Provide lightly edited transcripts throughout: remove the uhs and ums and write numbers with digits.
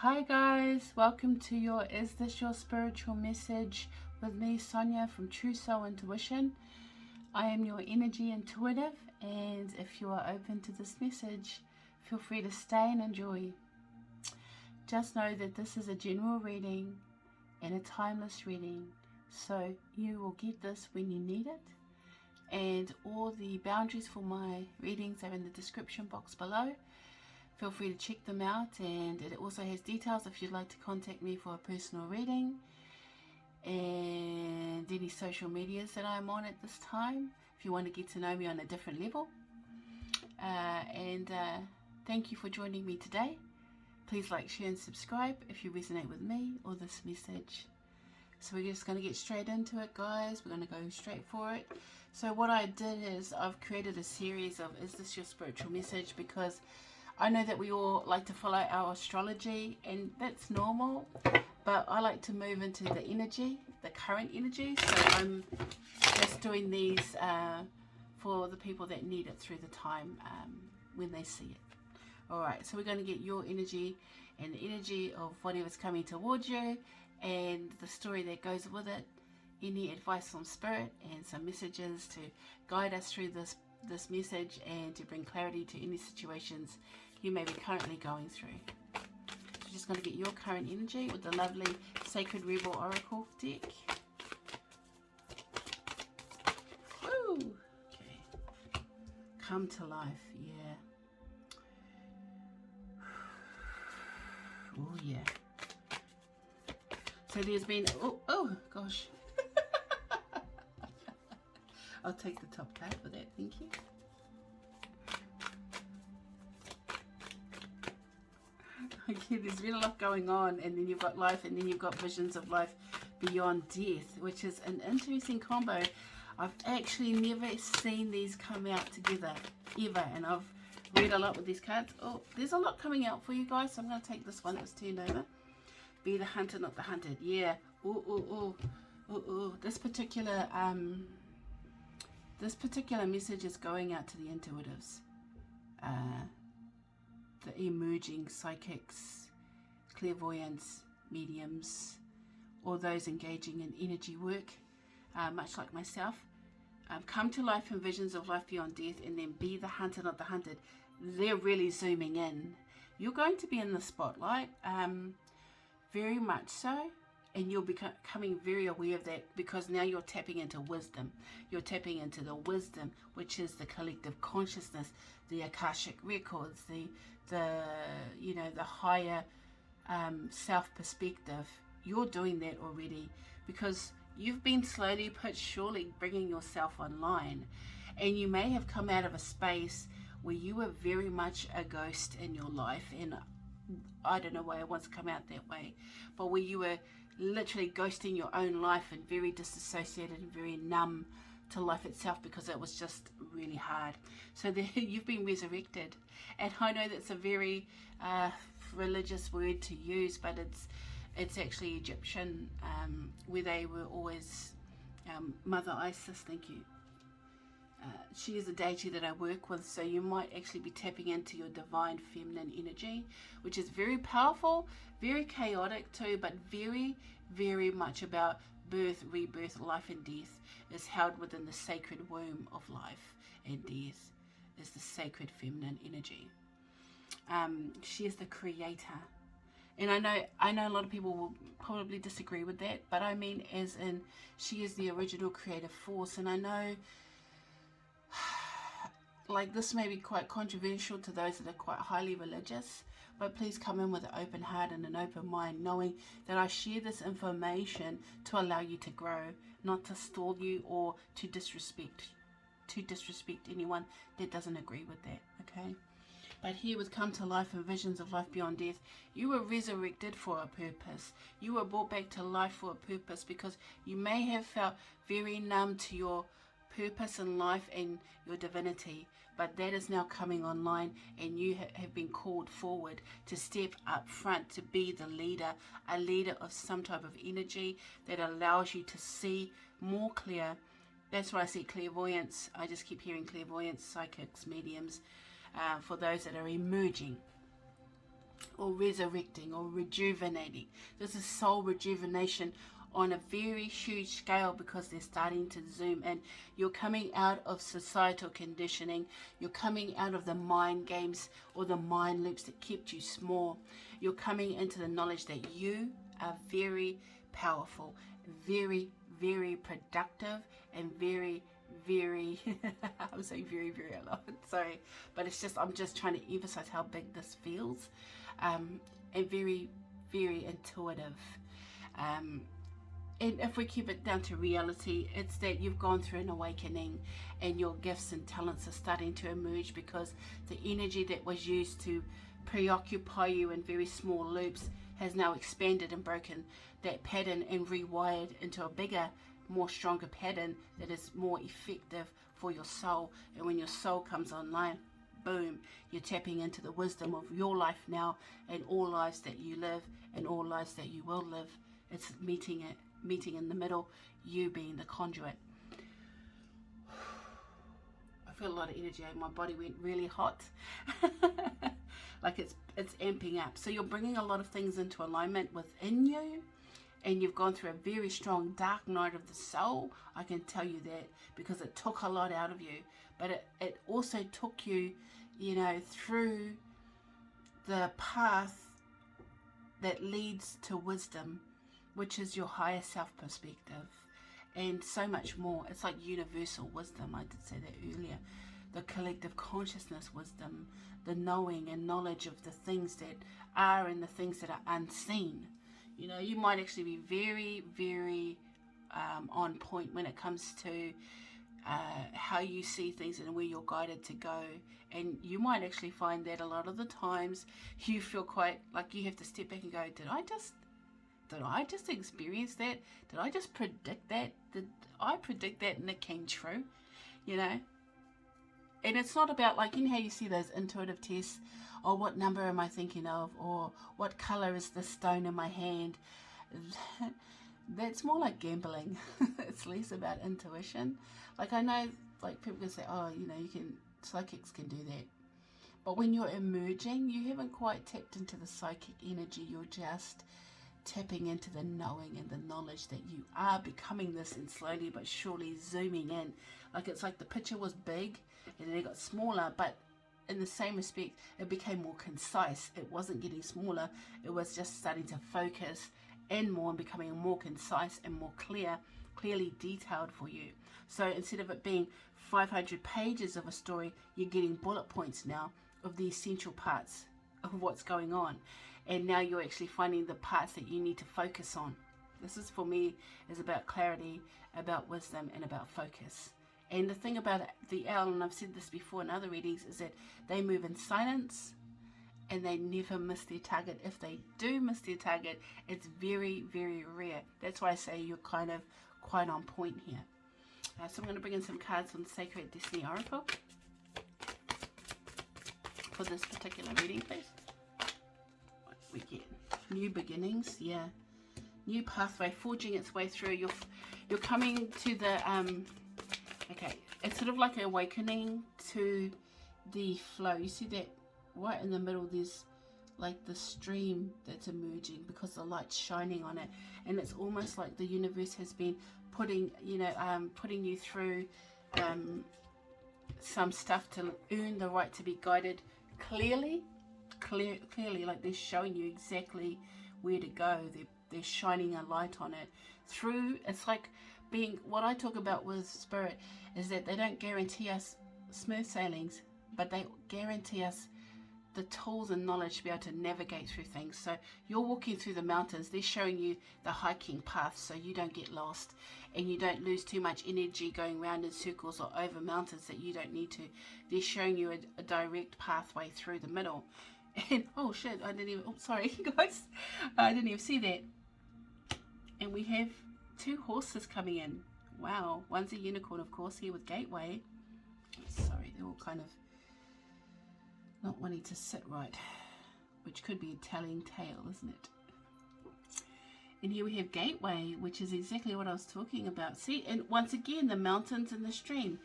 Hi guys, welcome to your Is This Your Spiritual Message with me, Sonia from True Soul Intuition. I am your energy intuitive, and if you are open to this message, feel free to stay and enjoy. Just know that this is a general reading and a timeless reading, so you will get this when you need it. And all the boundaries for my readings are in the description box below. Feel free to check them out, and it also has details if you'd like to contact me for a personal reading and any social medias that I'm on at this time if you want to get to know me on a different level. Thank you for joining me today. Please like, share and subscribe if you resonate with me or this message. So we're just going to get straight into it, guys. We're going to go straight for it. So what I did is I've created a series of Is This Your Spiritual Message, because I know that we all like to follow our astrology, and that's normal, but I like to move into the energy, the current energy. So I'm just doing these for the people that need it through the time when they see it. Alright, so we're going to get your energy and the energy of whatever's coming towards you and the story that goes with it, any advice from spirit and some messages to guide us through this message and to bring clarity to any situations you may be currently going through. So just going to get your current energy with the lovely Sacred Rebel Oracle deck. Woo! Okay. Come to life, yeah. Oh yeah. So there's been, oh gosh. I'll take the top card for that, thank you. Okay, there's been a lot going on, and then you've got life, and then you've got visions of life beyond death, which is an interesting combo. I've actually never seen these come out together, ever, and I've read a lot with these cards. Oh, there's a lot coming out for you guys, so I'm going to take this one that's turned over. Be the hunter, not the hunted. Yeah. This particular message is going out to the intuitives, the emerging psychics, clairvoyants, mediums, or those engaging in energy work, much like myself. Come to life in visions of life beyond death, and then be the hunter, not the hunted. They're really zooming in. You're going to be in the spotlight, very much so, and you'll be becoming very aware of that, because now you're tapping into wisdom. You're tapping into the wisdom, which is the collective consciousness, the Akashic records, the higher self perspective. You're doing that already, because you've been slowly but surely bringing yourself online, and you may have come out of a space where you were very much a ghost in your life, and I don't know why I want to come out that way, but where you were literally ghosting your own life and very disassociated and very numb to life itself, because it was just really hard. So you've been resurrected, and I know that's a very religious word to use, but it's actually Egyptian, where they were always Mother Isis. Thank you. She is a deity that I work with, so you might actually be tapping into your divine feminine energy, which is very powerful, very chaotic too, but very, very much about birth, rebirth, life and death is held within the sacred womb of life, and death is the sacred feminine energy. She is the creator. And I know a lot of people will probably disagree with that, but I mean as in she is the original creative force. And I know like this may be quite controversial to those that are quite highly religious, but please come in with an open heart and an open mind, knowing that I share this information to allow you to grow, not to stall you or to disrespect anyone that doesn't agree with that, okay? But here with come to life and visions of life beyond death, you were resurrected for a purpose. You were brought back to life for a purpose, because you may have felt very numb to your purpose in life and your divinity, but that is now coming online, and you have been called forward to step up front, to be the leader, a leader of some type of energy that allows you to see more clear. That's why I see clairvoyance. I just keep hearing clairvoyance, psychics, mediums, for those that are emerging. or resurrecting or rejuvenating. This is soul rejuvenation on a very huge scale, because they're starting to zoom in. You're coming out of societal conditioning. You're coming out of the mind games or the mind loops that kept you small. You're coming into the knowledge that you are very powerful, very, very productive, and very, very I'm saying very, very a lot, sorry, but it's just, I'm just trying to emphasize how big this feels, and very, very intuitive. And if we keep it down to reality, it's that you've gone through an awakening and your gifts and talents are starting to emerge, because the energy that was used to preoccupy you in very small loops has now expanded and broken that pattern and rewired into a bigger, more stronger pattern that is more effective for your soul. And when your soul comes online, boom, you're tapping into the wisdom of your life now, and all lives that you live and all lives that you will live. It's meeting in the middle, you being the conduit. I feel a lot of energy. My body went really hot. Like it's amping up. So you're bringing a lot of things into alignment within you, and you've gone through a very strong dark night of the soul. I can tell you that, because it took a lot out of you, but it also took you, you know, through the path that leads to wisdom, which is your higher self perspective, and so much more. It's like universal wisdom. I did say that earlier. The collective consciousness wisdom, the knowing and knowledge of the things that are and the things that are unseen. You know, you might actually be very, very on point when it comes to how you see things and where you're guided to go. And you might actually find that a lot of the times you feel quite like you have to step back and go, did I just experience that? Did I just predict that? Did I predict that and it came true? You know? And it's not about, like, you know how you see those intuitive tests, or what number am I thinking of, or what color is the stone in my hand. That's more like gambling. It's less about intuition. Like, I know, like, people can say, oh, you know, psychics can do that. But when you're emerging, you haven't quite tapped into the psychic energy. You're just tapping into the knowing and the knowledge that you are becoming this, and slowly but surely zooming in. Like, it's like the picture was big and then it got smaller, but in the same respect, it became more concise. It wasn't getting smaller. It was just starting to focus in more and becoming more concise and more clearly detailed for you. So instead of it being 500 pages of a story, you're getting bullet points now of the essential parts of what's going on. And now you're actually finding the parts that you need to focus on. This is, for me, is about clarity, about wisdom, and about focus. And the thing about the owl, and I've said this before in other readings, is that they move in silence and they never miss their target. If they do miss their target, it's very, very rare. That's why I say you're kind of quite on point here. So I'm going to bring in some cards from Sacred Destiny Oracle for this particular reading, please. What we get? New beginnings, yeah. New pathway, forging its way through. You're coming to the okay, it's sort of like an awakening to the flow. You see that right in the middle, there's like the stream that's emerging because the light's shining on it, and it's almost like the universe has been putting you through some stuff to earn the right to be guided clearly, like they're showing you exactly where to go. They're shining a light on it through. It's like being, what I talk about with spirit is that they don't guarantee us smooth sailings, but they guarantee us the tools and knowledge to be able to navigate through things. So you're walking through the mountains, they're showing you the hiking path so you don't get lost and you don't lose too much energy going round in circles or over mountains that you don't need to. They're showing you a direct pathway through the middle. And oh shit, sorry guys, I didn't even see that. And we have two horses coming in. Wow, one's a unicorn, of course, here with Gateway. Sorry, they're all kind of not wanting to sit right, which could be a telling tale, isn't it? And here we have Gateway, which is exactly what I was talking about. See, and once again, the mountains and the stream.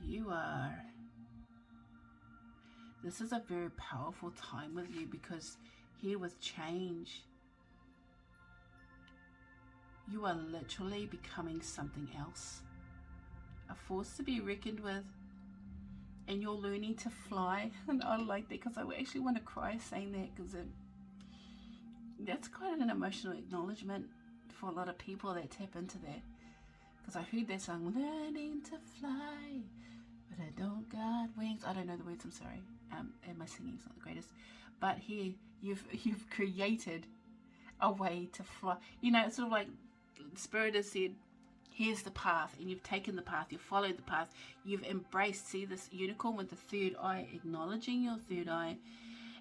You are This is a very powerful time with you, because here with change, you are literally becoming something else. A force to be reckoned with. And you're learning to fly. And I like that, because I actually want to cry saying that, because that's quite an emotional acknowledgement for a lot of people that tap into that. Because I heard that song, learning to fly, but I don't got wings. I don't know the words, I'm sorry. And my singing's not the greatest. But here, you've created a way to fly. You know, it's sort of like Spirit has said, here's the path, and you've taken the path, you've followed the path, you've embraced, see this unicorn with the third eye, acknowledging your third eye,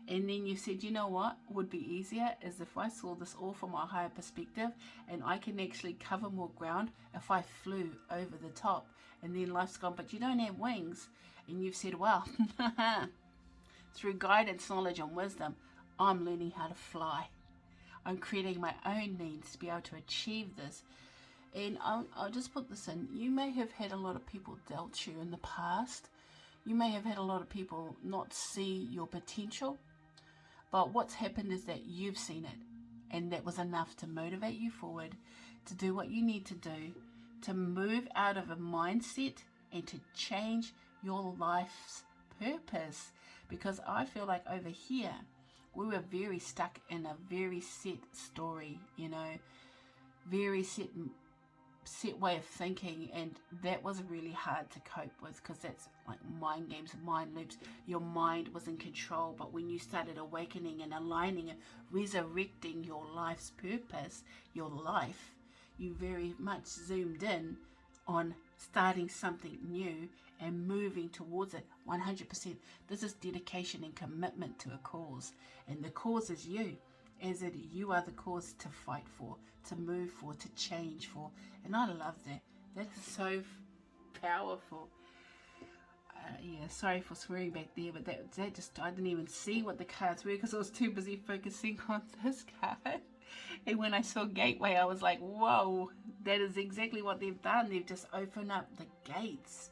and then you said, you know what would be easier is if I saw this all from a higher perspective, and I can actually cover more ground if I flew over the top. And then life's gone, but you don't have wings, and you've said, well, through guidance, knowledge, and wisdom, I'm learning how to fly. I'm creating my own means to be able to achieve this. And I'll just put this in. You may have had a lot of people doubt you in the past. You may have had a lot of people not see your potential. But what's happened is that you've seen it. And that was enough to motivate you forward, to do what you need to do, to move out of a mindset and to change your life's purpose. Because I feel like over here, we were very stuck in a very set story, you know, very set way of thinking, and that was really hard to cope with, because that's like mind games, mind loops. Your mind was in control, but when you started awakening and aligning and resurrecting your life's purpose, your life, you very much zoomed in on starting something new and moving towards it 100%. This is dedication and commitment to a cause, and the cause is you. As it, you are the cause to fight for, to move for, to change for. And I love that. That is so powerful. Yeah, sorry for swearing back there, but that just, I didn't even see what the cards were, because I was too busy focusing on this card. And when I saw Gateway, I was like, whoa, that is exactly what they've done. They've just opened up the gates,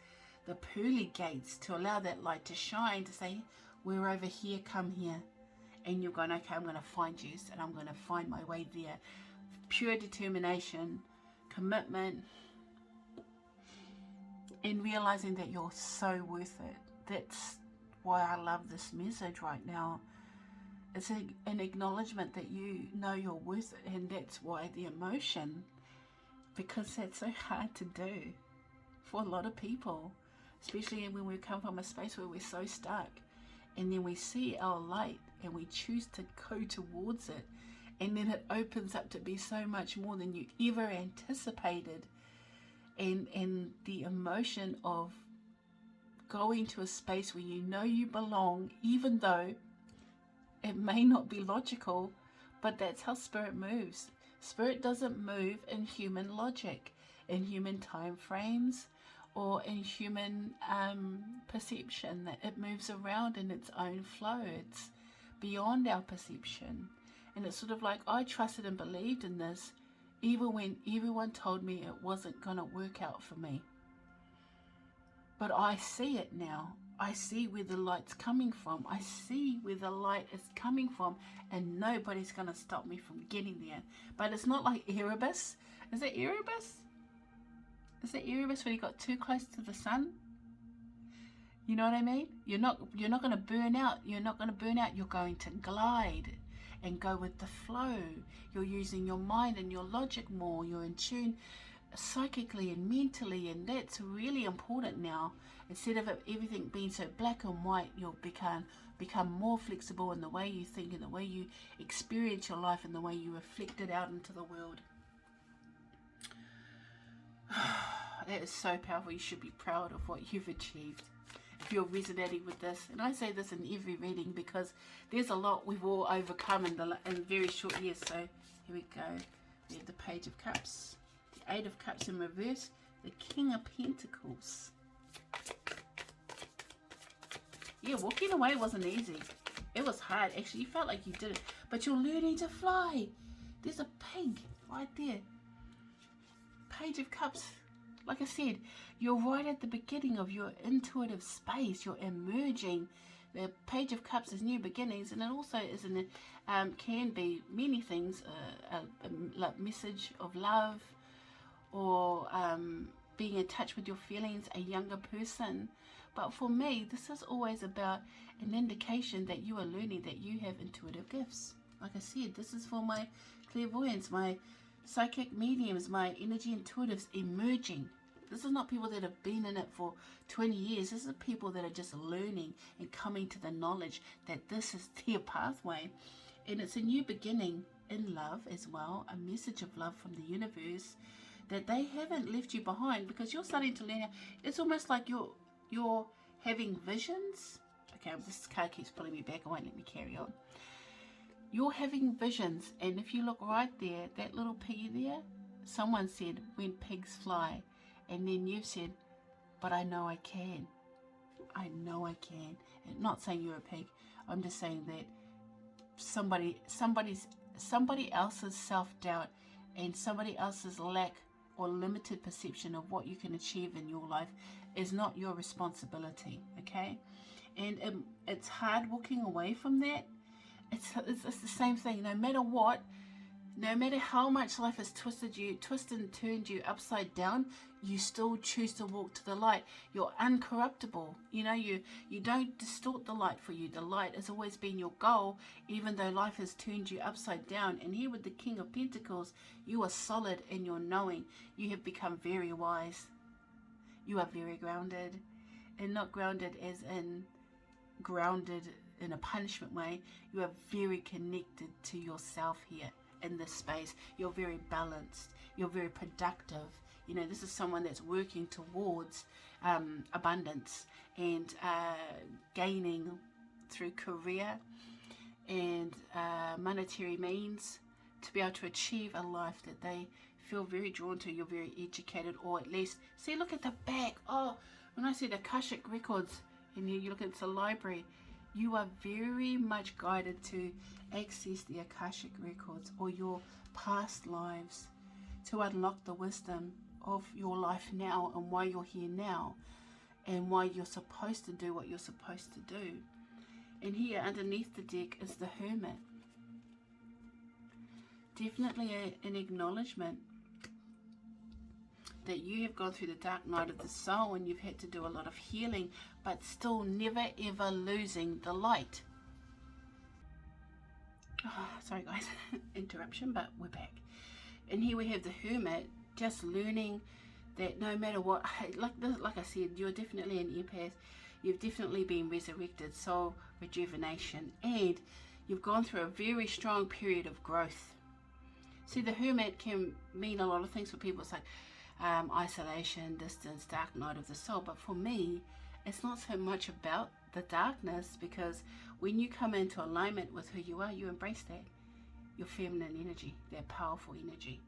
the pearly gates, to allow that light to shine, to say, we're over here, come here. And you're going, okay, I'm going to find you, and I'm going to find my way there. Pure determination, commitment, and realizing that you're so worth it. That's why I love this message right now. It's an acknowledgement that you know you're worth it, and that's why the emotion, because that's so hard to do for a lot of people, especially when we come from a space where we're so stuck. And then we see our light and we choose to go towards it. And then it opens up to be so much more than you ever anticipated. And the emotion of going to a space where you know you belong, even though it may not be logical, but that's how Spirit moves. Spirit doesn't move in human logic, in human time frames, or in human perception. That it moves around in its own flow. It's beyond our perception. And it's sort of like, I trusted and believed in this even when everyone told me it wasn't going to work out for me. But I see it now. I see where the light's coming from. I see where the light is coming from, and nobody's going to stop me from getting there. But it's not like Erebus. Is it Erebus? Is it Erebus when he got too close to the sun? You know what I mean? You're not going to burn out. You're not going to burn out. You're going to glide and go with the flow. You're using your mind and your logic more. You're in tune psychically and mentally, and that's really important now. Instead of everything being so black and white, you'll become more flexible in the way you think, in the way you experience your life, and the way you reflect it out into the world. That is so powerful. You should be proud of what you've achieved if you're resonating with this. And I say this in every reading because there's a lot we've all overcome in very short years. So here we go. We have the Page of Cups, the Eight of Cups in reverse, the King of Pentacles. Yeah, walking away wasn't easy. It was hard. Actually, you felt like you did it, but you're learning to fly. There's a pig right there. Page of Cups. Like I said, you're right at the beginning of your intuitive space. You're emerging. The Page of Cups is new beginnings, and it also is can be many things, a message of love, or being in touch with your feelings, a younger person. But for me, this is always about an indication that you are learning that you have intuitive gifts. Like I said, this is for my clairvoyants, my psychic mediums, my energy intuitives emerging. This is not people that have been in it for 20 years. This is people that are just learning and coming to the knowledge that this is their pathway. And it's a new beginning in love as well, a message of love from the universe, that they haven't left you behind, because you're starting to learn. It's almost like you're having visions. Okay, this card keeps pulling me back. I won't let me carry on. You're having visions, and if you look right there, that little piggy there, someone said, when pigs fly, and then you've said, but I know I can. I know I can. And not saying you're a pig. I'm just saying that somebody else's self-doubt and somebody else's lack or limited perception of what you can achieve in your life is not your responsibility, okay? And it's hard walking away from that. It's the same thing. No matter what, no matter how much life has twisted and turned you upside down, you still choose to walk to the light. You're uncorruptible. You know, you don't distort the light for you. The light has always been your goal, even though life has turned you upside down. And here with the King of Pentacles, you are solid in your knowing. You have become very wise. You are very grounded, and not grounded as in grounded in a punishment way. You are very connected to yourself here in this space. You're very balanced. You're very productive. You know, this is someone that's working towards abundance and gaining through career and monetary means to be able to achieve a life that they feel very drawn to. You're very educated, or at least, see, look at the back. Oh, when I said Akashic Records, and you look at the library, you are very much guided to access the Akashic Records or your past lives to unlock the wisdom of your life now and why you're here now and why you're supposed to do what you're supposed to do. And here underneath the deck is the Hermit. Definitely an acknowledgement that you have gone through the dark night of the soul and you've had to do a lot of healing, but still never ever losing the light. Oh, sorry guys, interruption, but we're back. And here we have the Hermit, just learning that no matter what, like I said, you're definitely an empath. You've definitely been resurrected, soul rejuvenation, and you've gone through a very strong period of growth. See, the Hermit can mean a lot of things for people. It's like isolation, distance, dark night of the soul. But for me, it's not so much about the darkness, because when you come into alignment with who you are, you embrace that, your feminine energy, that powerful energy.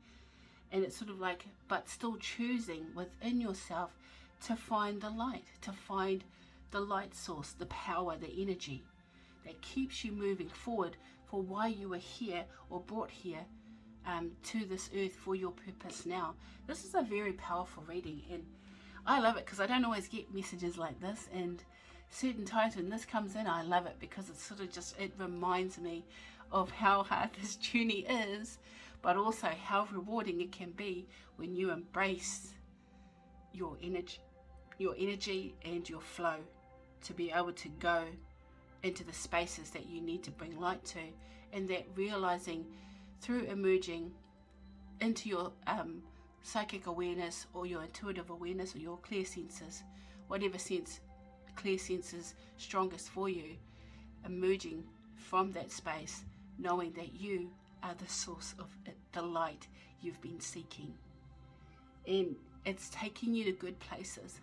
And it's sort of like, but still choosing within yourself to find the light, to find the light source, the power, the energy that keeps you moving forward for why you were here or brought here to this earth for your purpose now. This is a very powerful reading, and I love it because I don't always get messages like this, and certain times when this comes in, I love it because it's sort of just, it reminds me of how hard this journey is, but also how rewarding it can be when you embrace your energy and your flow to be able to go into the spaces that you need to bring light to, and that realizing through emerging into your psychic awareness or your intuitive awareness or your clear senses, whatever sense, clear senses strongest for you, emerging from that space, knowing that you are the source of the light you've been seeking. And it's taking you to good places.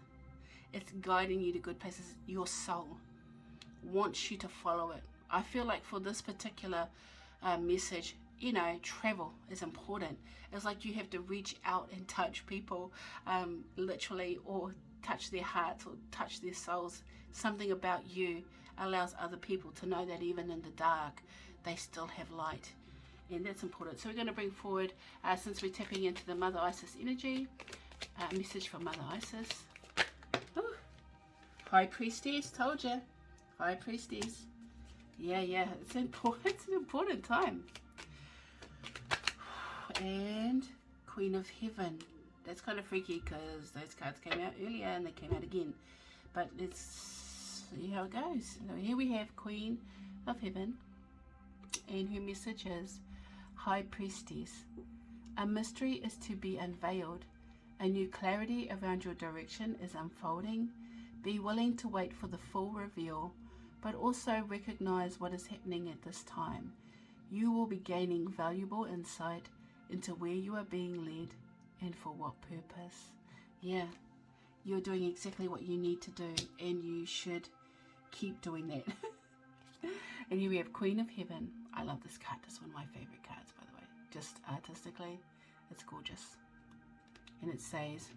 It's guiding you to good places. Your soul wants you to follow it. I feel like for this particular message, you know, travel is important. It's like you have to reach out and touch people, literally, or touch their hearts or touch their souls. Something about you allows other people to know that even in the dark, they still have light. And that's important. So we're going to bring forward, since we're tapping into the Mother Isis energy, message from Mother Isis. Ooh. High Priestess, told you. High Priestess. Yeah, it's important. It's an important time. And Queen of Heaven. That's kind of freaky because those cards came out earlier and they came out again. But let's see how it goes. So here we have Queen of Heaven. And her message is High Priestess. A mystery is to be unveiled. A new clarity around your direction is unfolding. Be willing to wait for the full reveal, but also recognize what is happening at this time. You will be gaining valuable insight into where you are being led and for what purpose. Yeah, you're doing exactly what you need to do, and you should keep doing that. And here we have Queen of Heaven. I love this card. It's one of my favorite cards, by the way. Just artistically, it's gorgeous. And it says,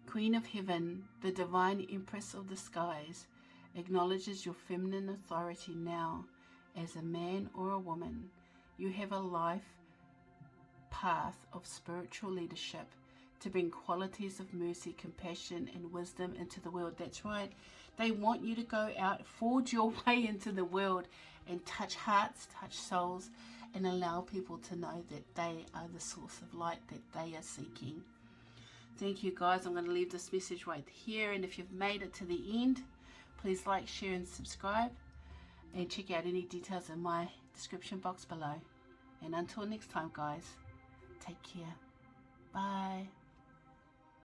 Queen of Heaven, the divine empress of the skies, acknowledges your feminine authority now. As a man or a woman, you have a life path of spiritual leadership to bring qualities of mercy, compassion, and wisdom into the world. That's right. They want you to go out, forge your way into the world and touch hearts, touch souls, and allow people to know that they are the source of light that they are seeking. Thank you, guys. I'm going to leave this message right here. And if you've made it to the end, please like, share, and subscribe. And check out any details in my description box below. And until next time, guys, take care. Bye.